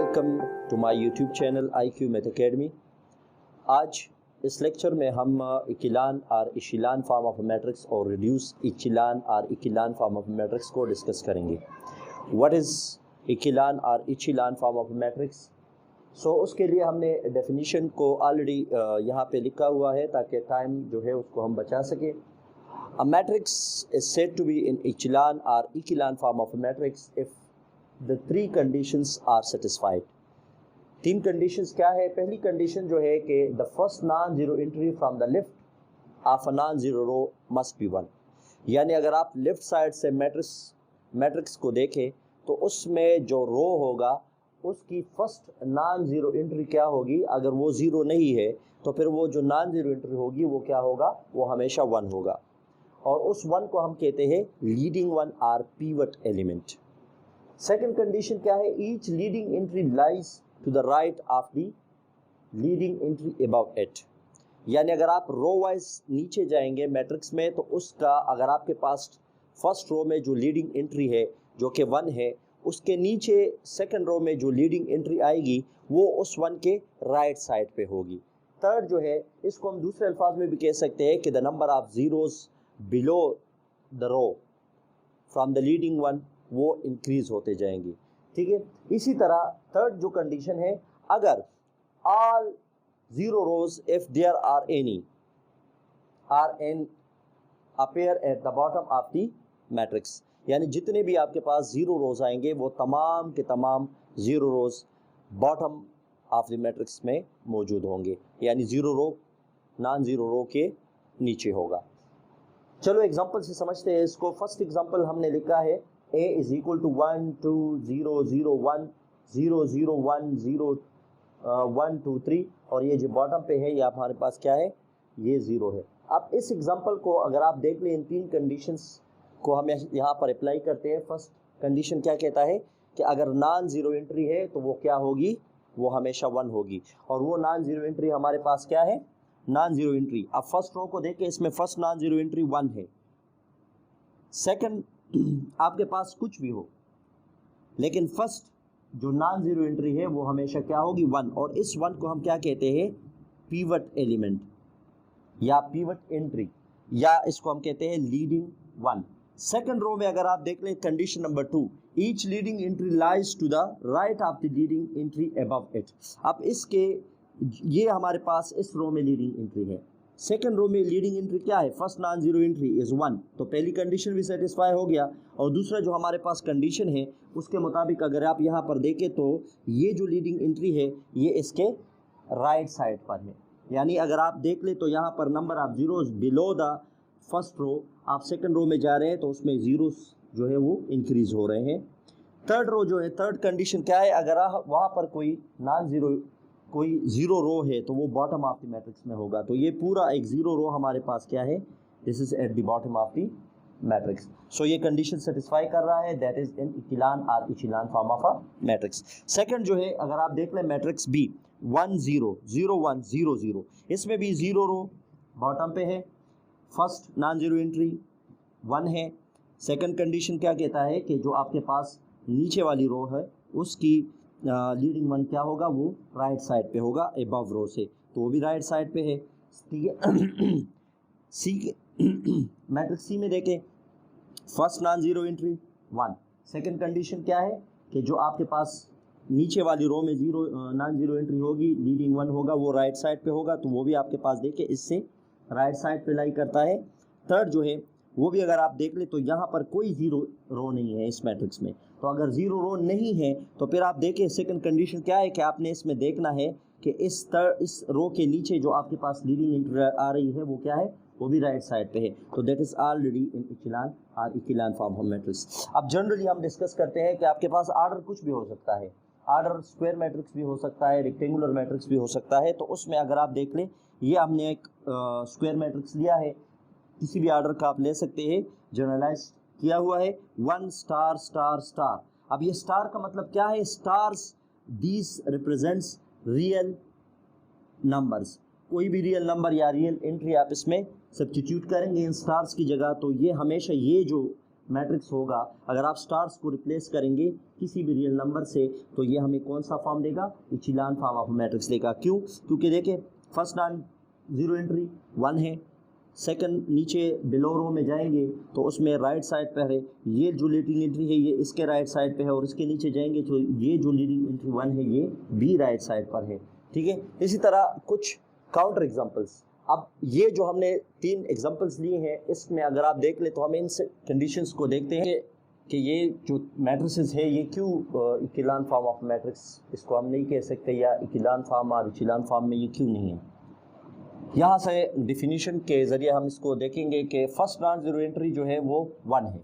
Welcome to my YouTube channel IQ Math Academy। आज इस lecture में हम इकिलान और इशिलान फॉर्म ऑफ मैट्रिक्स और रिड्यूस इकिलान और इकिलान फॉर्म ऑफ मैट्रिक्स को डिस्कस करेंगे। व्हाट इज़ इकिलान और इशिलान फॉर्म ऑफ मैट्रिक्स? सो उसके लिए हमने डेफिनेशन को ऑलरेडी यहाँ पे लिखा हुआ है ताकि टाइम जो है उसको हम बचा सकें। A matrix is said to be in echelon or echelon form of a matrix if the three conditions are satisfied। तीन conditions क्या है? पहली condition जो है कि the first non-zero entry from the left of a non-zero row must be 1। यानी अगर आप लेफ्ट साइड से मैट्रिक्स को देखें तो उसमें जो रो होगा उसकी फर्स्ट नॉन ज़ीरो एंट्री क्या होगी? अगर वो ज़ीरो नहीं है तो फिर वो जो नॉन ज़ीरो एंट्री होगी वो क्या होगा? वो हमेशा 1 होगा और उस 1 को हम कहते हैं लीडिंग वन और पीवट एलिमेंट। सेकंड कंडीशन क्या है? Each leading entry lies to the right of the leading entry above it. यानी अगर आप रो वाइज नीचे जाएंगे मैट्रिक्स में तो उसका अगर आपके पास फर्स्ट रो में जो लीडिंग एंट्री है जो कि 1 है, उसके नीचे सेकंड रो में जो लीडिंग एंट्री आएगी वो उस 1 के राइट साइड पे होगी। थर्ड जो है इसको हम दूसरे अल्फाज में भी कह सकते हैं कि the number of zeros below the row from the leading one वो इंक्रीज होते जाएंगे। ठीक है, इसी तरह थर्ड जो कंडीशन है, अगर all zero rows if there are any are in appear at the bottom of the matrix, यानी जितने भी आपके पास जीरो रोज आएंगे वो तमाम के तमाम zero rose bottom of the matrix में मौजूद होंगे, यानी जीरो रो नॉन जीरो रो के नीचे होगा। चलो एग्जांपल से समझते हैं इसको। फर्स्ट एग्जांपल हमने लिखा है a इज इक्वल टू 1 2 0 0 1 0 0 1 0 1 2 3 और ये जो बॉटम पे है ये हमारे पास क्या है? ये 0 है। अब इस एग्जांपल को अगर आप देख लें, इन तीन कंडीशंस को हम यहाँ पर अप्लाई करते हैं। फर्स्ट कंडीशन क्या कहता है कि अगर नॉन जीरो एंट्री है तो वो क्या होगी? वो हमेशा 1 होगी और वो नॉन जीरो एंट्री हमारे पास क्या है? Non zero entry. अब फर्स्ट रो को देखें, इसमें फर्स्ट नॉन जीरो एंट्री 1 है। सेकंड आपके पास कुछ भी हो लेकिन फर्स्ट जो नॉन जीरो एंट्री है वो हमेशा क्या होगी? 1। और इस 1 को हम क्या कहते हैं? पीवट एलिमेंट या पीवट एंट्री, या इसको हम कहते हैं लीडिंग 1। सेकंड रो में अगर आप देख लें condition number 2, each leading entry lies to the right of the leading entry above it. अब इसके ये हमारे पास इस रो में लीडिंग एंट्री है। सेकंड रो में लीडिंग एंट्री क्या है? First non zero entry is 1। तो पहली कंडीशन भी सेटिस्फाई हो गया और दूसरा जो हमारे पास कंडीशन है उसके मुताबिक अगर आप यहाँ पर देखें तो ये जो लीडिंग एंट्री है ये इसके राइट साइड पर है। यानी अगर आप देख ले तो यहाँ पर number of zeros below the first row, आप सेकंड रो में जा रहे हैं तो उसमें जीरोस जो है वो इंक्रीज हो रहे हैं। थर्ड रो जो है, थर्ड कंडीशन क्या है? अगर वहाँ पर कोई जीरो रो है तो वो बॉटम ऑफ द मैट्रिक्स में होगा। तो ये पूरा एक जीरो रो हमारे पास क्या है? This is at the bottom of the matrix. So ये कंडीशन सेटिस्फाई कर रहा है, दैट इज इन इकिलान और echelon form of a matrix. Second जो है, अगर आप देख लें मैट्रिक्स बी 1 0 0 1 0 0, इसमें भी जीरो रो बॉटम पे है, फर्स्ट नॉन जीरो एंट्री 1 है। सेकंड कंडीशन क्या कहता है कि जो आपके पास नीचे वाली रो है उसकी लीडिंग 1 क्या होगा? वो राइट साइड पे होगा अबव रो से, तो वो भी राइट साइड पे है। ठीक है, सी मैट्रिक्स सी में देखें, first non zero entry 1। Second condition क्या है कि जो आपके पास नीचे वाली रो में जीरो नॉन जीरो एंट्री होगी, लीडिंग 1 होगा, वो राइट साइड पे होगा, तो वो भी आपके पास देखें इससे राइट साइड पे लाई करता है। थर्ड जो है वो भी अगर आप देख ले तो यहाँ पर कोई जीरो रो नहीं है इस मैट्रिक्स में। तो अगर जीरो रो नहीं है तो फिर आप देखें सेकंड कंडीशन क्या है कि आपने इसमें देखना है कि इस रो के नीचे जो आपके पास लीडिंग एंट्री आ रही है वो क्या है? वो भी राइट साइड पे है। तो that is already in echelon और इकिलान फॉर्म ऑफ मैट्रिक्स। अब जनरली हम डिस्कस करते हैं कि आपके पास आर्डर कुछ भी हो सकता है, आर्डर स्क्वायर मैट्रिक्स भी हो सकता है, रेक्टेंगुलर मैट्रिक्स भी हो सकता है। तो उसमें अगर आप देख लें, ये हमने एक स्क्वायर मैट्रिक्स लिया है, किसी भी आर्डर का आप ले सकते हैं, जनरलाइज किया हुआ है 1 स्टार स्टार स्टार। अब ये स्टार का मतलब क्या है? Stars these represents real numbers. कोई भी रियल नंबर या रियल एंट्री आप इसमें सब्स्टिट्यूट करेंगे इन स्टार्स की जगह, तो ये हमेशा ये जो मैट्रिक्स होगा, अगर आप स्टार्स को रिप्लेस करेंगे किसी भी रियल नंबर से तो ये हमें कौन सा फॉर्म देगा, इचिलान फॉर्म ऑफ मैट्रिक्स देगा। क्यों? क्योंकि देखिए फर्स्ट नॉन जीरो एंट्री 1 है, सेकंड नीचे बिलो रो में जाएंगे तो उसमें राइट साइड पर है, ये जो लीडिंग एंट्री है ये इसके राइट साइड पे है, और इसके नीचे जाएंगे तो ये जो लीडिंग एंट्री 1 है ये बी राइट साइड पर है। ठीक है, इसी तरह कुछ काउंटर एग्जांपल्स। अब ये जो हमने 3 एग्जांपल्स लिए हैं इसमें अगर आप देख ले तो हम इन कंडीशंस को देखते हैं कि ये जो मैट्रिसेस है ये क्यों इकिलान फॉर्म ऑफ मैट्रिक्स इसको हम नहीं कह सकते, या इकिलान फॉर्म और इचिलान फॉर्म में ये क्यों नहीं है। यहाँ से डिफिनीशन के ज़रिए हम इसको देखेंगे कि फर्स्ट नॉन जीरो एंट्री जो है वो 1 है,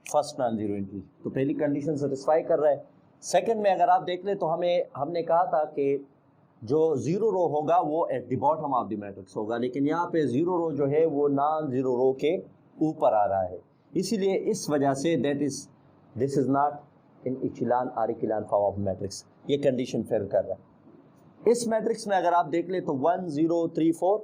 फर्स्ट नॉन जीरो एंट्री, तो पहली कंडीशन सेटिस्फाई कर रहा है। सेकंड में अगर आप देख ले तो हमने कहा था कि जो जीरो रो होगा वो eight the bottom of the matrix होगा, लेकिन यहाँ पे जीरो रो जो है वो नॉन जीरो रो के ऊपर आ रहा है, इसीलिए इस वजह से दिस इज़ नॉट इन इचिलान और इकिलान फॉर्म ऑफ मैट्रिक्स, ये कंडीशन फेल कर रहा है। इस मैट्रिक्स में अगर आप देख ले तो 1 0 3 4,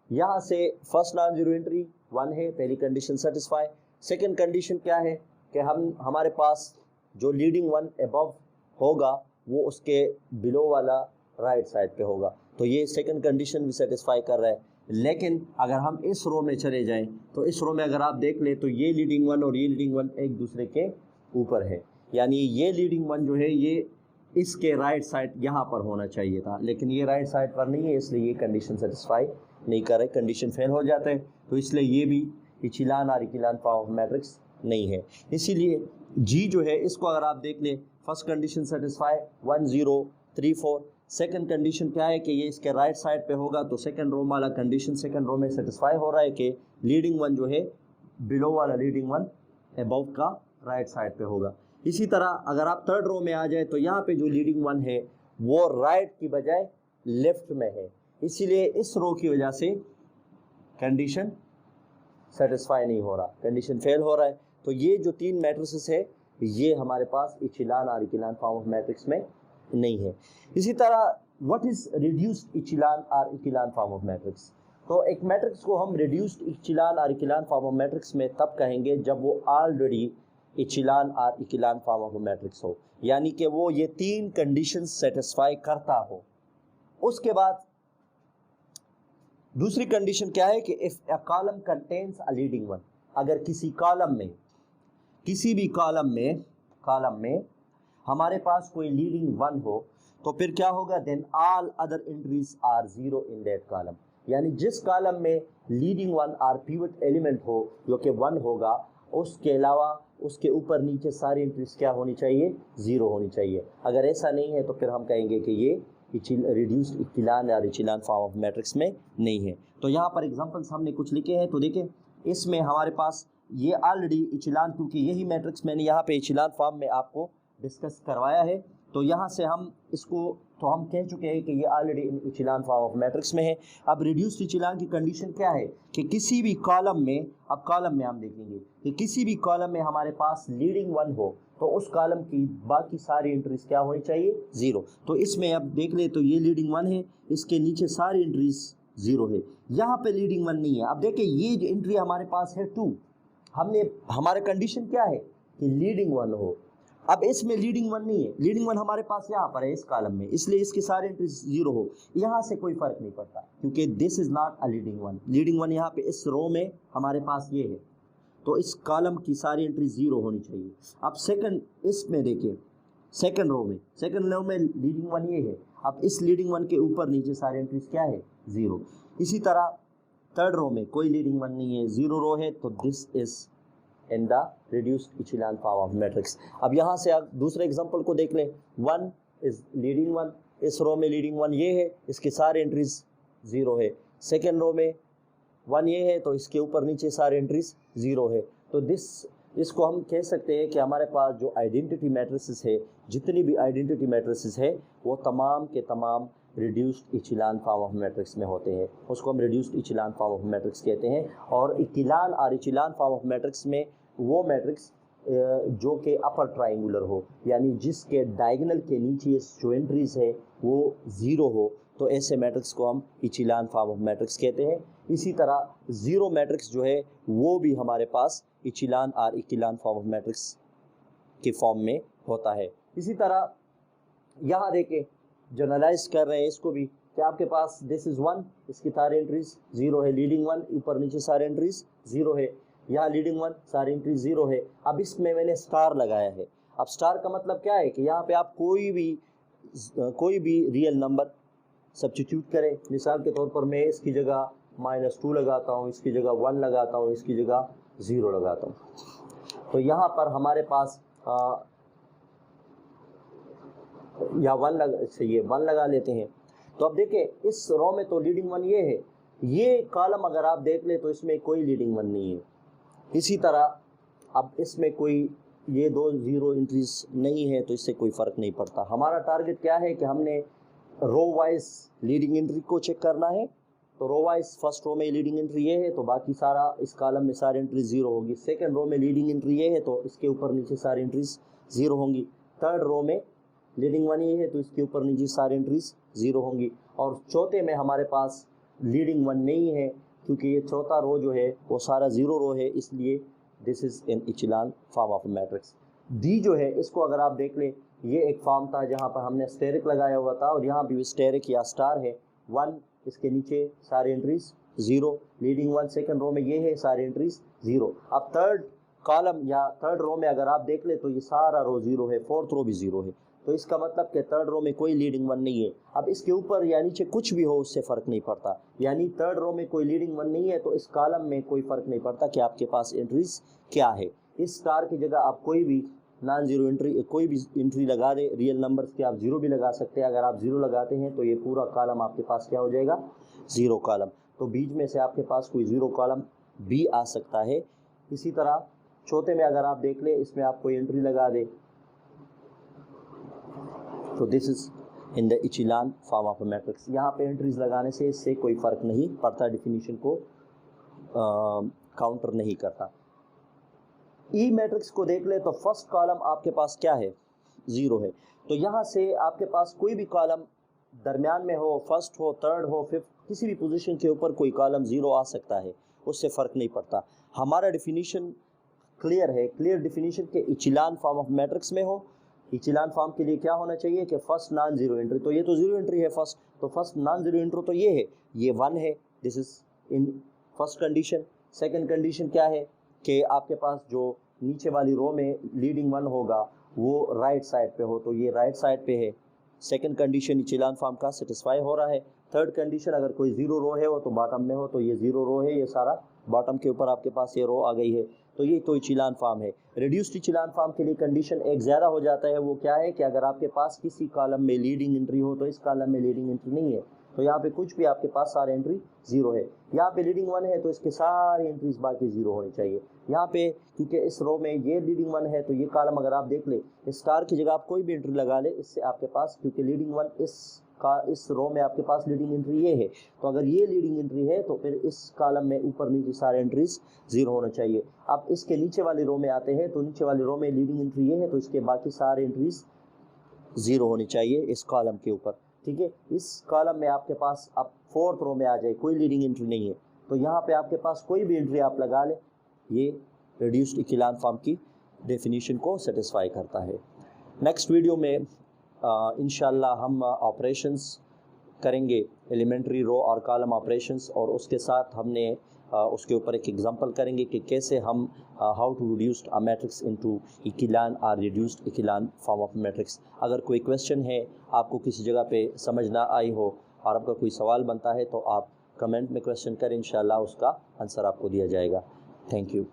यहाँ से फर्स्ट नॉन जीरो एंट्री 1 है, पहली कंडीशन सेटिस्फाई। सेकंड कंडीशन क्या है कि हमारे पास जो लीडिंग 1 अबव होगा वो उसके बिलो वाला राइट साइड पे होगा, तो ये सेकंड कंडीशन भी सेटिस्फाई कर रहा है। लेकिन अगर हम इस रो में चले जाएं तो इस रो में अगर आप देख ले तो ये लीडिंग 1 और ये लीडिंग 1 एक दूसरे के ऊपर है, यानी ये लीडिंग 1 जो है ये इसके राइट साइड यहाँ पर होना चाहिए था, लेकिन ये राइट साइड पर नहीं है, इसलिए ये कंडीशन सेटिस्फाई नहीं कर रहे, कंडीशन फेल हो जाता है, तो इसलिए ये भी इचिलान और इकिलान फॉर्म ऑफ मैट्रिक्स नहीं है। इसीलिए जी जो है इसको अगर आप देख लें, first condition satisfy 1 0 3 4, second condition क्या है कि ये इसके राइट साइड पे होगा, तो सेकंड रो वाला कंडीशन सेकंड रो में सेटिस्फाई हो रहा है कि लीडिंग 1 जो है बिलो वाला लीडिंग 1 अबव का राइट साइड पे होगा। इसी तरह अगर आप थर्ड रो में आ जाए तो यहाँ पे जो लीडिंग 1 है वो राइट की बजाय लेफ्ट में है, इसीलिए इस रो की वजह से कंडीशन सेटिस्फाई नहीं हो रहा, कंडीशन फेल हो रहा है। तो ये जो 3 मैट्रिसेस है ये हमारे पास इचिलान और इकिलान फॉर्म ऑफ मैट्रिक्स में नहीं है। इसी तरह व्हाट इज रिड्यूस्ड इचिलान और इकिलान फॉर्म ऑफ मैट्रिक्स, तो एक मैट्रिक्स को हम रिड्यूस्ड इचिलान और इकिलान फॉर्म ऑफ मैट्रिक्स में तब कहेंगे जब वो ऑलरेडी इचिलान और इकिलान फॉर्म ऑफ मैट्रिक्स हो, यानी कि वो ये 3 कंडीशंस सेटिस्फाई करता हो। उसके बाद दूसरी कंडीशन क्या है कि if a column contains a leading 1, अगर किसी कॉलम में किसी भी कॉलम में हमारे पास कोई लीडिंग 1 हो तो फिर क्या होगा, then all other entries are zero in that column, यानी जिस कॉलम में लीडिंग 1 और पिवट एलिमेंट हो जो कि 1 होगा, उसके अलावा उसके ऊपर नीचे सारी एंट्रीज क्या होनी चाहिए, जीरो होनी चाहिए। अगर ऐसा नहीं है तो फिर हम कहेंगे कि ये रिड्यूस्ड इकिलान या इचिलान फॉर्म ऑफ मैट्रिक्स में नहीं है। तो यहाँ पर एग्जांपल्स हमने कुछ लिखे हैं, तो देखें इसमें हमारे पास ये ऑलरेडी इचिलान, क्योंकि यही मैट्रिक्स मैंने यहाँ पे इचिलान फॉर्म में आपको डिस्कस करवाया है, तो यहाँ से हम इसको तो हम कह चुके हैं कि ये ऑलरेडी इचिलान फॉर्म ऑफ मैट्रिक्स में है। अब रिड्यूस्ड इचिलान की कंडीशन क्या है कि किसी भी कॉलम में, अब कॉलम में हम देखेंगे कि किसी भी कॉलम में हमारे पास लीडिंग 1 हो तो उस कॉलम की बाकी सारी एंट्रीज क्या होनी चाहिए, जीरो। तो इसमें अब देख ले तो ये लीडिंग 1 है, इसके नीचे सारी एंट्रीज जीरो है, यहाँ पे लीडिंग 1 नहीं है। अब देखें ये जो एंट्री हमारे पास है 2, हमारे कंडीशन क्या है कि लीडिंग 1 हो, अब इसमें लीडिंग 1 नहीं है, लीडिंग 1 हमारे पास यहाँ पर है इस कॉलम में, इसलिए इसके सारे एंट्रीज जीरो हो, यहाँ से कोई फर्क नहीं पड़ता क्योंकि this is not a leading 1। Leading 1 यहाँ पे इस रो में हमारे पास ये है, तो इस कॉलम की सारी एंट्री जीरो होनी चाहिए। अब सेकंड इसमें देखिए, सेकंड रो में लीडिंग 1 ये है, अब इस लीडिंग 1 के ऊपर नीचे सारी एंट्रीज क्या है, जीरो। इसी तरह थर्ड रो में कोई लीडिंग 1 नहीं है, जीरो रो है, तो this is in the reduced echelon form of matrix. अब यहाँ से आप दूसरे एग्जांपल को देख लें, 1 इज लीडिंग 1, इस रो में लीडिंग 1 ये है, इसके सारे एंट्रीज जीरो है। सेकेंड रो में 1 ये है, तो इसके ऊपर नीचे सारे एंट्रीज जीरो है। तो इसको हम कह सकते हैं कि हमारे पास जो आइडेंटिटी मैट्रिसेस है, जितनी भी आइडेंटिटी मैट्रिसेस है वो तमाम के तमाम reduced echelon form of matrix में होते हैं, उसको हम reduced echelon form of matrix कहते हैं। और इकिलान और इचिलान फॉर्म ऑफ मैट्रिक्स में वो मैट्रिक्स जो कि अपर ट्राइंगुलर हो, यानी जिसके डायगोनल के नीचे जो एंट्रीज है वो ज़ीरो हो, तो ऐसे मैट्रिक्स को हम इचिलान फॉर्म ऑफ मैट्रिक्स कहते हैं। इसी तरह ज़ीरो मैट्रिक्स जो है वो भी हमारे पास इचिलान और इकिलान फॉर्म ऑफ मैट्रिक्स के फॉर्म में होता है। इसी तरह यहाँ देखें, जनरलाइज कर रहे हैं इसको भी कि आपके पास दिस इज़ 1, इसकी सारे एंट्रीज 0 है, लीडिंग 1 ऊपर नीचे सारे एंट्रीज 0 है, यहाँ लीडिंग 1 सारी एंट्रीज 0 है। अब इसमें मैंने स्टार लगाया है। अब स्टार का मतलब क्या है कि यहाँ पे आप कोई भी रियल नंबर सब्स्टिट्यूट करें। मिसाल के तौर पर मैं इसकी जगह -2 लगाता हूँ, इसकी जगह 1 लगाता हूँ, इसकी जगह 0 लगाता हूँ। तो यहाँ पर हमारे पास या 1 लगा लेते हैं। तो अब देखें इस रो में तो लीडिंग 1 ये है, ये कॉलम अगर आप देख ले तो इसमें कोई लीडिंग 1 नहीं है। इसी तरह अब इसमें कोई ये 2 0 एंट्रीज नहीं है तो इससे कोई फ़र्क नहीं पड़ता। हमारा टारगेट क्या है कि हमने रो वाइज लीडिंग एंट्री को चेक करना है। तो रो वाइज फर्स्ट रो में लीडिंग एंट्री ये है तो बाकी सारा इस कॉलम में सारी एंट्री 0 होगी। सेकंड रो में लीडिंग एंट्री ये है तो इसके ऊपर नीचे सारी एंट्रीज 0 होंगी। थर्ड रो में लीडिंग 1 ये है तो इसके ऊपर नीचे सारी एंट्रीज 0 होंगी। और चौथे में हमारे पास लीडिंग 1 नहीं है क्योंकि ये चौथा रो जो है वो सारा 0 रो है, इसलिए this is an echelon form of matrix. D जो है इसको अगर आप देख लें, ये एक फॉर्म था जहाँ पर हमने स्टेरिक लगाया हुआ था और यहाँ भी स्टेरिक या स्टार है। 1 इसके नीचे सारी एंट्रीज 0, लीडिंग 1 सेकंड रो में ये है सारी एंट्रीज 0। अब थर्ड कॉलम या थर्ड रो में अगर आप देख ले तो ये सारा रो 0 है, फोर्थ रो भी 0 है। तो इसका मतलब कि थर्ड रो में कोई लीडिंग 1 नहीं है। अब इसके ऊपर या नीचे कुछ भी हो उससे फ़र्क नहीं पड़ता, यानी थर्ड रो में कोई लीडिंग 1 नहीं है तो इस कॉलम में कोई फ़र्क नहीं पड़ता कि आपके पास एंट्रीज क्या है। इस स्टार की जगह आप कोई भी नॉन ज़ीरो एंट्री कोई भी एंट्री लगा दे, रियल नंबर्स के आप 0 भी लगा सकते हैं। अगर आप 0 लगाते हैं तो ये पूरा कॉलम आपके पास क्या हो जाएगा, 0 कॉलम। तो बीच में से आपके पास कोई 0 कॉलम भी आ सकता है। इसी तरह चौथे में अगर आप देख ले, इसमें आप कोई एंट्री लगा दे तो this is in the echelon form of matrix. यहाँ पे एंट्रीज लगाने से इससे कोई फ़र्क नहीं पड़ता, डिफिनीशन को काउंटर नहीं करता। ई मैट्रिक्स को देख ले तो फर्स्ट कॉलम आपके पास क्या है, 0 है। तो यहाँ से आपके पास कोई भी कॉलम दरमियान में हो, फर्स्ट हो, थर्ड हो, फिफ्थ, किसी भी पोजीशन के ऊपर कोई कॉलम 0 आ सकता है, उससे फ़र्क नहीं पड़ता। हमारा डिफिनीशन क्लियर है, क्लियर डिफिनीशन के इचिलान फॉर्म ऑफ मैट्रिक्स में हो। इचिलान फॉर्म के लिए क्या होना चाहिए कि फर्स्ट नॉन ज़ीरो एंट्री, तो ये तो 0 एंट्री है फर्स्ट, तो फर्स्ट नॉन ज़ीरो एंट्री तो ये है, ये 1 है, this is in first condition. Second condition क्या है कि आपके पास जो नीचे वाली रो में लीडिंग 1 होगा वो राइट साइड पे हो, तो ये राइट साइड पे है। सेकंड कंडीशन इचिलान फॉर्म का सेटिस्फाई हो रहा है। थर्ड कंडीशन अगर कोई 0 रो है वो तो बॉटम में हो, तो ये 0 रो है, ये सारा बॉटम के ऊपर आपके पास ये रो आ गई है, तो ये तो इचिलान फॉर्म है। रिड्यूस्ड इचिलान फॉर्म के लिए कंडीशन एक ज़्यादा हो जाता है, वो क्या है कि अगर आपके पास किसी कॉलम में लीडिंग एंट्री हो तो इस कॉलम में लीडिंग एंट्री नहीं है, तो यहाँ पे कुछ भी आपके पास सारे एंट्री 0 है। यहाँ पे लीडिंग 1 है तो इसके सारी एंट्रीज बाकी 0 होनी चाहिए। यहाँ पे क्योंकि इस रो में ये लीडिंग 1 है तो ये कॉलम अगर आप देख ले, स्टार की जगह आप कोई भी एंट्री लगा ले, इससे आपके पास क्योंकि लीडिंग 1 इस रो में आपके पास लीडिंग एंट्री ये है, तो अगर ये लीडिंग एंट्री है तो फिर इस कॉलम में ऊपर नीचे सारे एंट्रीज 0 होना चाहिए। अब इसके नीचे वाली रो में आते हैं तो नीचे वाली रो में लीडिंग एंट्री ये है तो इसके बाकी सारे एंट्रीज 0 होनी चाहिए इस कॉलम के ऊपर, ठीक है। इस कॉलम में आपके पास अब फोर्थ रो में आ जाए, कोई लीडिंग एंट्री नहीं है, तो यहाँ पे आपके पास कोई भी एंट्री आप लगा ले, ये रिड्यूस्ड इचिलान फॉर्म की डेफिनेशन को सेटिस्फाई करता है। नेक्स्ट वीडियो में इंशाल्लाह हम ऑपरेशंस करेंगे, एलिमेंट्री रो और कॉलम ऑपरेशंस, और उसके साथ हमने उसके ऊपर एक एग्जांपल करेंगे कि कैसे हम how to reduce a matrix into echelon और reduced echelon form of matrix. अगर कोई क्वेश्चन है, आपको किसी जगह पे समझ ना आई हो और आपका कोई सवाल बनता है तो आप कमेंट में क्वेश्चन करें, इंशाल्लाह उसका आंसर आपको दिया जाएगा। Thank you.